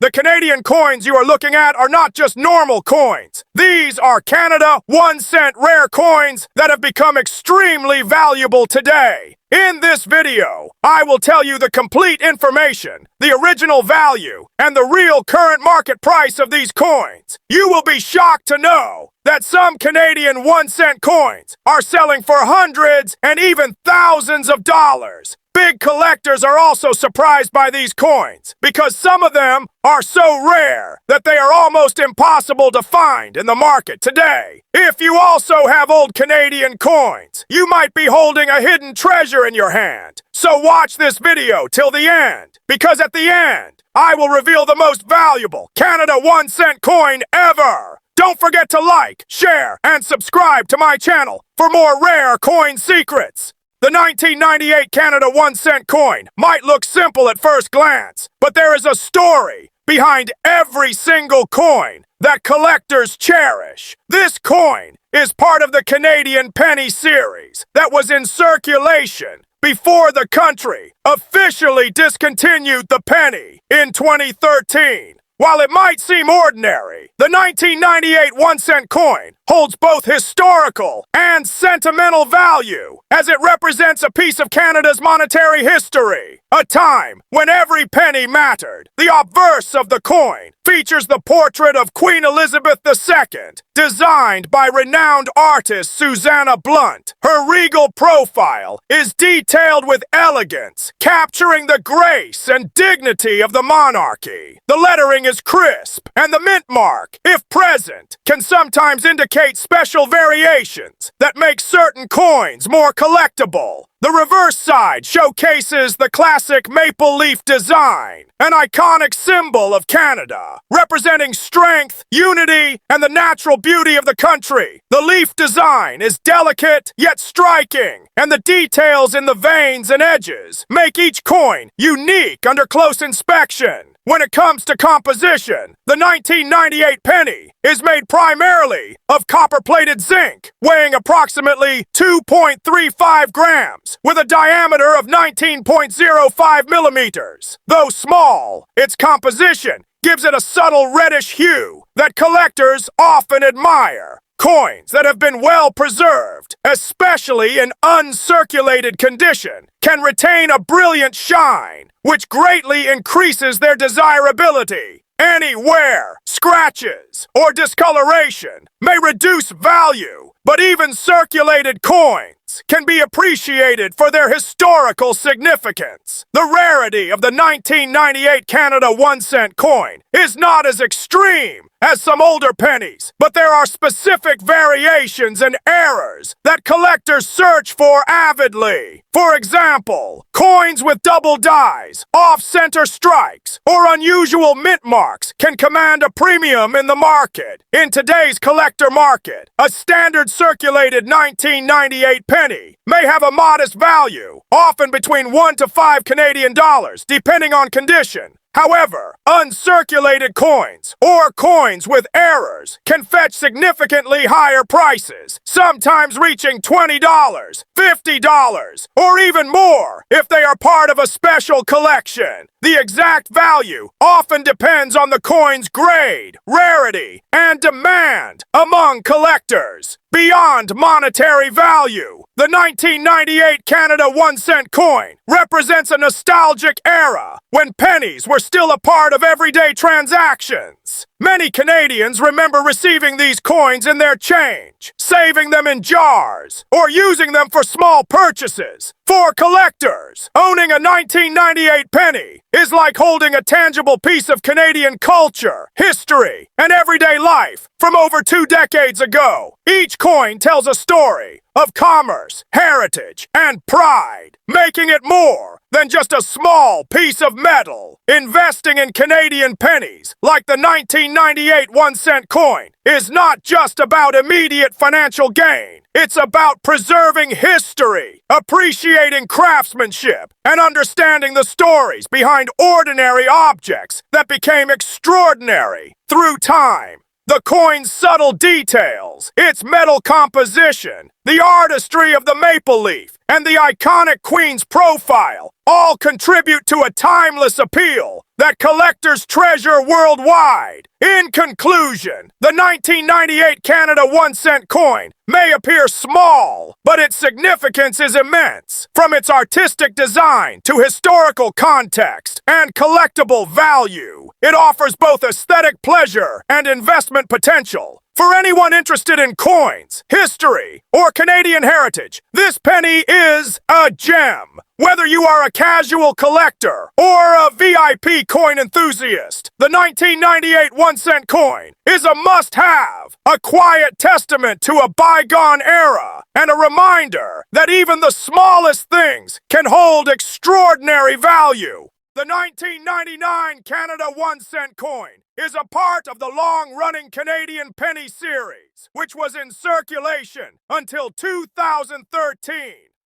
The Canadian coins you are looking at are not just normal coins. These are Canada 1-cent rare coins that have become extremely valuable today. In this video, I will tell you the complete information, the original value, and the real current market price of these coins. You will be shocked to know that some Canadian 1-cent coins are selling for hundreds and even thousands of dollars. Big collectors are also surprised by these coins because some of them are so rare that they are almost impossible to find in the market today. If you also have old Canadian coins, you might be holding a hidden treasure in your hand. So watch this video till the end, because at the end, I will reveal the most valuable Canada 1-cent coin ever. Don't forget to like, share, and subscribe to my channel for more rare coin secrets. The 1998 Canada 1-cent coin might look simple at first glance, but there is a story behind every single coin that collectors cherish. This coin is part of the Canadian penny series that was in circulation before the country officially discontinued the penny in 2013. While it might seem ordinary, the 1998 1-cent coin holds both historical and sentimental value, as it represents a piece of Canada's monetary history, a time when every penny mattered. The obverse of the coin features the portrait of Queen Elizabeth II, designed by renowned artist Susanna Blunt. Her regal profile is detailed with elegance, capturing the grace and dignity of the monarchy. The lettering is crisp, and the mint mark, if present, can sometimes indicate special variations that make certain coins more collectible. The reverse side showcases the classic maple leaf design, an iconic symbol of Canada, representing strength, unity, and the natural beauty of the country. The leaf design is delicate yet striking, and the details in the veins and edges make each coin unique under close inspection. When it comes to composition, the 1998 penny is made primarily of copper-plated zinc, weighing approximately 2.35 grams, with a diameter of 19.05 millimeters. Though small, its composition gives it a subtle reddish hue that collectors often admire. Coins that have been well preserved, especially in uncirculated condition, can retain a brilliant shine, which greatly increases their desirability. Any wear, scratches, or discoloration may reduce value, but even circulated coins can be appreciated for their historical significance. The rarity of the 1998 Canada 1-cent coin is not as extreme as some older pennies, but there are specific variations and errors that collectors search for avidly. For example, coins with double dies, off-center strikes, or unusual mint marks can command a premium in the market. In today's collector market, a standard circulated 1998 penny may have a modest value, often between 1 to 5 Canadian dollars, depending on condition. However, uncirculated coins, or coins with errors, can fetch significantly higher prices, sometimes reaching $20, $50, or even more if they are part of a special collection. The exact value often depends on the coin's grade, rarity, and demand among collectors. Beyond monetary value, the 1998 Canada 1-cent coin represents a nostalgic era when pennies were still a part of everyday transactions. Many Canadians remember receiving these coins in their change, saving them in jars, or using them for small purchases. For collectors, owning a 1998 penny is like holding a tangible piece of Canadian culture, history, and everyday life from over 2 decades ago. Each coin tells a story of commerce, heritage, and pride, making it more than just a small piece of metal. Investing in Canadian pennies, like the 1998 1-cent coin, is not just about immediate financial gain. It's about preserving history, appreciating craftsmanship, and understanding the stories behind ordinary objects that became extraordinary through time. The coin's subtle details, its metal composition, The artistry of the maple leaf and the iconic Queen's profile all contribute to a timeless appeal that collectors treasure worldwide. In conclusion, the 1998 Canada 1-cent coin may appear small, but its significance is immense. From its artistic design to historical context and collectible value, it offers both aesthetic pleasure and investment potential. For anyone interested in coins, history, or Canadian heritage, this penny is a gem. Whether you are a casual collector or a VIP coin enthusiast, the 1998 1-cent coin is a must-have, a quiet testament to a bygone era, and a reminder that even the smallest things can hold extraordinary value. The 1999 Canada 1-cent coin is a part of the long-running Canadian penny series, which was in circulation until 2013.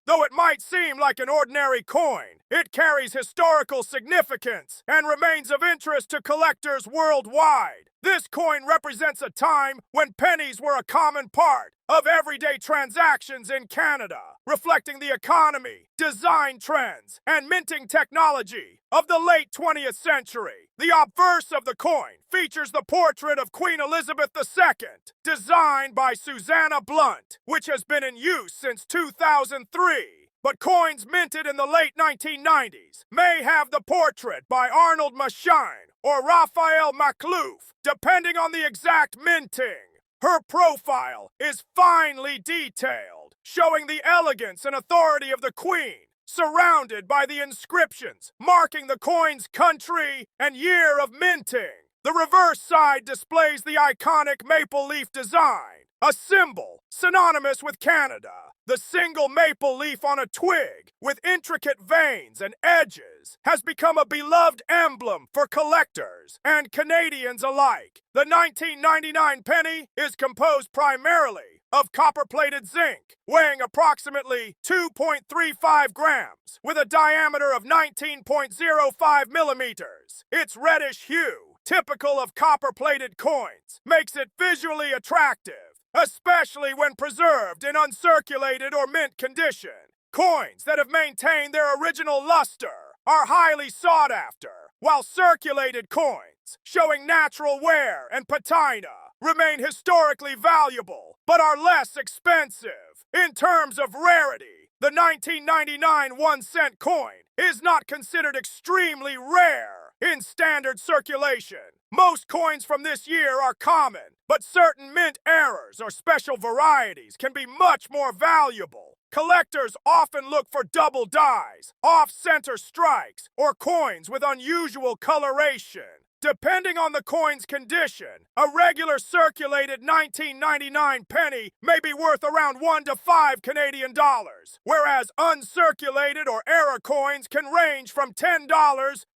Though it might seem like an ordinary coin, it carries historical significance and remains of interest to collectors worldwide. This coin represents a time when pennies were a common part of everyday transactions in Canada, reflecting the economy, design trends, and minting technology of the late 20th century. The obverse of the coin features the portrait of Queen Elizabeth II, designed by Susanna Blunt, which has been in use since 2003. But coins minted in the late 1990s may have the portrait by Arnold Machine or Raphael Maklouf, depending on the exact minting. Her profile is finely detailed, showing the elegance and authority of the Queen, surrounded by the inscriptions marking the coin's country and year of minting. The reverse side displays the iconic maple leaf design, a symbol synonymous with Canada. The single maple leaf on a twig, with intricate veins and edges, has become a beloved emblem for collectors and Canadians alike. The 1999 penny is composed primarily of copper-plated zinc, weighing approximately 2.35 grams, with a diameter of 19.05 millimeters. Its reddish hue, typical of copper-plated coins, makes it visually attractive, especially when preserved in uncirculated or mint condition. Coins that have maintained their original luster are highly sought after, while circulated coins, showing natural wear and patina, remain historically valuable, but are less expensive. In terms of rarity, the 1999 1-cent coin is not considered extremely rare in standard circulation. Most coins from this year are common, but certain mint errors or special varieties can be much more valuable. Collectors often look for double dies, off-center strikes, or coins with unusual coloration. Depending on the coin's condition, a regular circulated 1999 penny may be worth around 1 to 5 Canadian dollars, whereas uncirculated or error coins can range from $10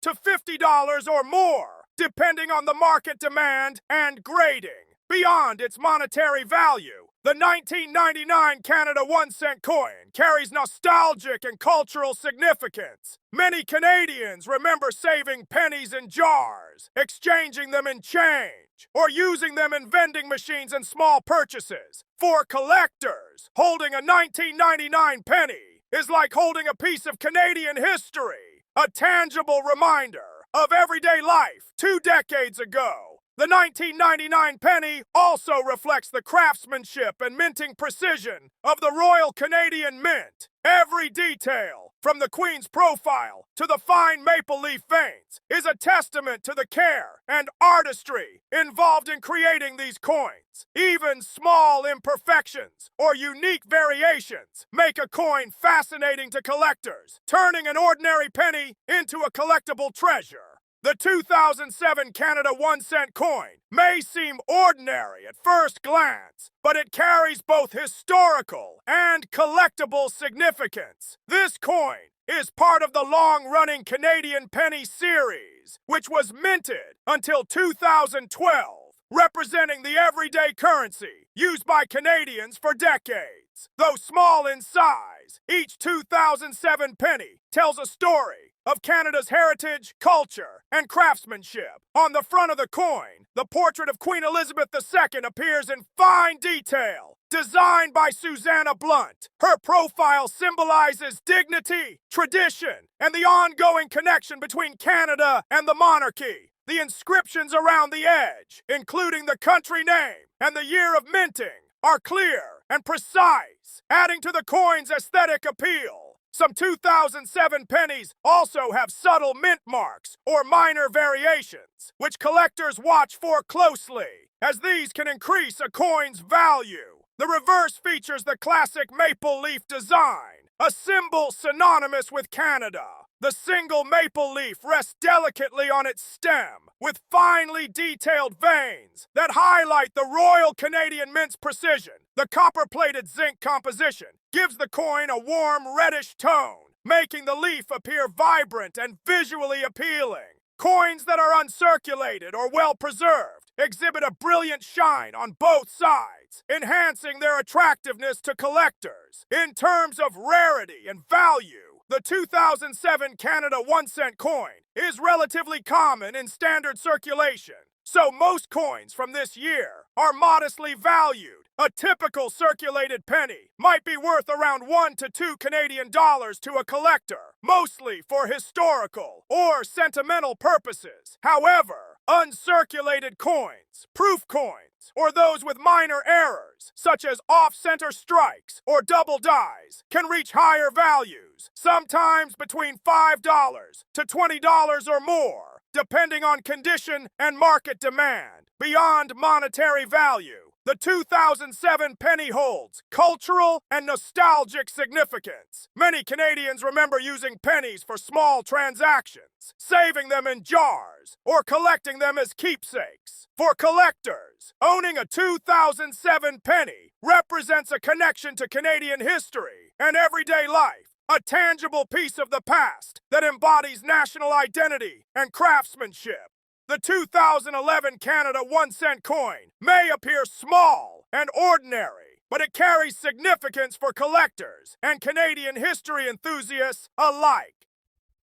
to $50 or more, depending on the market demand and grading. Beyond its monetary value, the 1999 Canada 1-cent coin carries nostalgic and cultural significance. Many Canadians remember saving pennies in jars, exchanging them in change, or using them in vending machines and small purchases. For collectors, holding a 1999 penny is like holding a piece of Canadian history, a tangible reminder of everyday life 2 decades ago. The 1999 penny also reflects the craftsmanship and minting precision of the Royal Canadian Mint. Every detail, from the Queen's profile to the fine maple leaf veins, is a testament to the care and artistry involved in creating these coins. Even small imperfections or unique variations make a coin fascinating to collectors, turning an ordinary penny into a collectible treasure. The 2007 Canada 1-cent coin may seem ordinary at first glance, but it carries both historical and collectible significance. This coin is part of the long-running Canadian penny series, which was minted until 2012, representing the everyday currency used by Canadians for decades. Though small in size, each 2007 penny tells a story of Canada's heritage, culture, and craftsmanship. On the front of the coin, the portrait of Queen Elizabeth II appears in fine detail, Designed by Susanna Blunt, her profile symbolizes dignity, tradition, and the ongoing connection between Canada and the monarchy. The inscriptions around the edge, including the country name and the year of minting, are clear and precise, adding to the coin's aesthetic appeal. Some 2007 pennies also have subtle mint marks or minor variations, which collectors watch for closely, as these can increase a coin's value. The reverse features the classic maple leaf design, a symbol synonymous with Canada. The single maple leaf rests delicately on its stem, with finely detailed veins that highlight the Royal Canadian Mint's precision. The copper-plated zinc composition gives the coin a warm reddish tone, making the leaf appear vibrant and visually appealing. Coins that are uncirculated or well-preserved exhibit a brilliant shine on both sides, enhancing their attractiveness to collectors. In terms of rarity and value, the 2007 Canada 1-cent coin is relatively common in standard circulation, so most coins from this year are modestly valued. A typical circulated penny might be worth around 1 to 2 Canadian dollars to a collector, mostly for historical or sentimental purposes. However, uncirculated coins, proof coins, or those with minor errors, such as off-center strikes or double dies, can reach higher values, sometimes between $5 to $20 or more, depending on condition and market demand. Beyond monetary value, the 2007 penny holds cultural and nostalgic significance. Many Canadians remember using pennies for small transactions, saving them in jars, or collecting them as keepsakes. For collectors, owning a 2007 penny represents a connection to Canadian history and everyday life, a tangible piece of the past that embodies national identity and craftsmanship. The 2011 Canada 1-cent coin may appear small and ordinary, but it carries significance for collectors and Canadian history enthusiasts alike.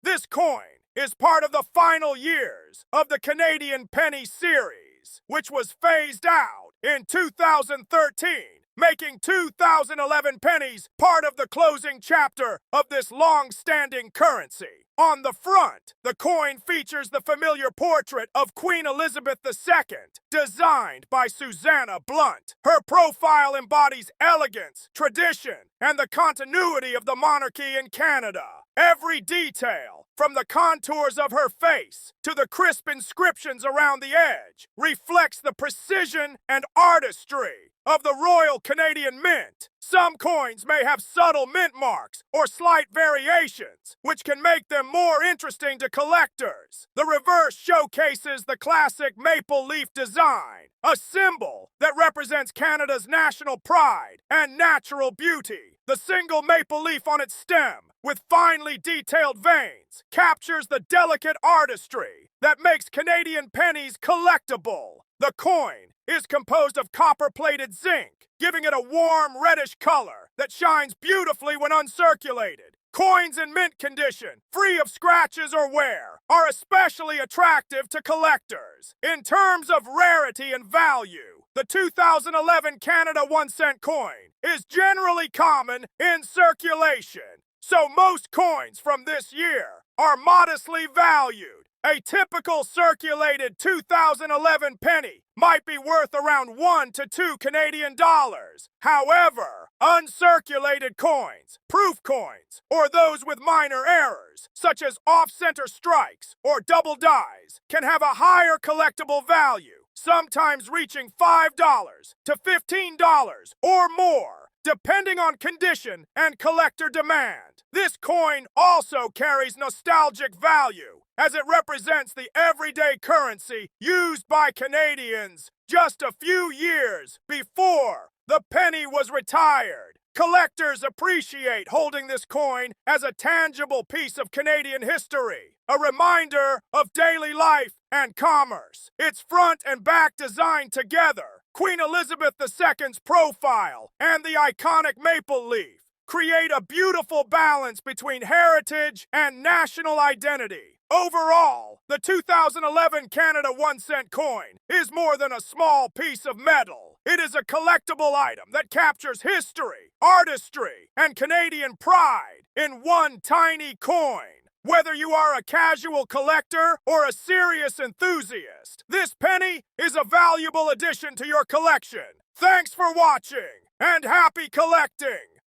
This coin is part of the final years of the Canadian penny series, which was phased out in 2013, making 2011 pennies part of the closing chapter of this long-standing currency. On the front, the coin features the familiar portrait of Queen Elizabeth II, designed by Susanna Blunt. Her profile embodies elegance, tradition, and the continuity of the monarchy in Canada. Every detail, from the contours of her face to the crisp inscriptions around the edge, reflects the precision and artistry of the Royal Canadian Mint. Some coins may have subtle mint marks or slight variations, which can make them more interesting to collectors. The reverse showcases the classic maple leaf design, a symbol that represents Canada's national pride and natural beauty. The single maple leaf on its stem, with finely detailed veins, captures the delicate artistry that makes Canadian pennies collectible. The coin is composed of copper-plated zinc, giving it a warm reddish color that shines beautifully when uncirculated. Coins in mint condition, free of scratches or wear, are especially attractive to collectors. In terms of rarity and value, the 2011 Canada 1-cent coin is generally common in circulation, so most coins from this year are modestly valued. A typical circulated 2011 penny might be worth around 1 to 2 Canadian dollars. However, uncirculated coins, proof coins, or those with minor errors, such as off-center strikes or double dies, can have a higher collectible value, sometimes reaching $5 to $15 or more, depending on condition and collector demand. This coin also carries nostalgic value, as it represents the everyday currency used by Canadians just a few years before the penny was retired. Collectors appreciate holding this coin as a tangible piece of Canadian history, a reminder of daily life and commerce. Its front and back design together, Queen Elizabeth II's profile, and the iconic maple leaf create a beautiful balance between heritage and national identity. Overall, the 2011 Canada 1-cent coin is more than a small piece of metal. It is a collectible item that captures history, artistry, and Canadian pride in one tiny coin. Whether you are a casual collector or a serious enthusiast, this penny is a valuable addition to your collection. Thanks for watching, and happy collecting!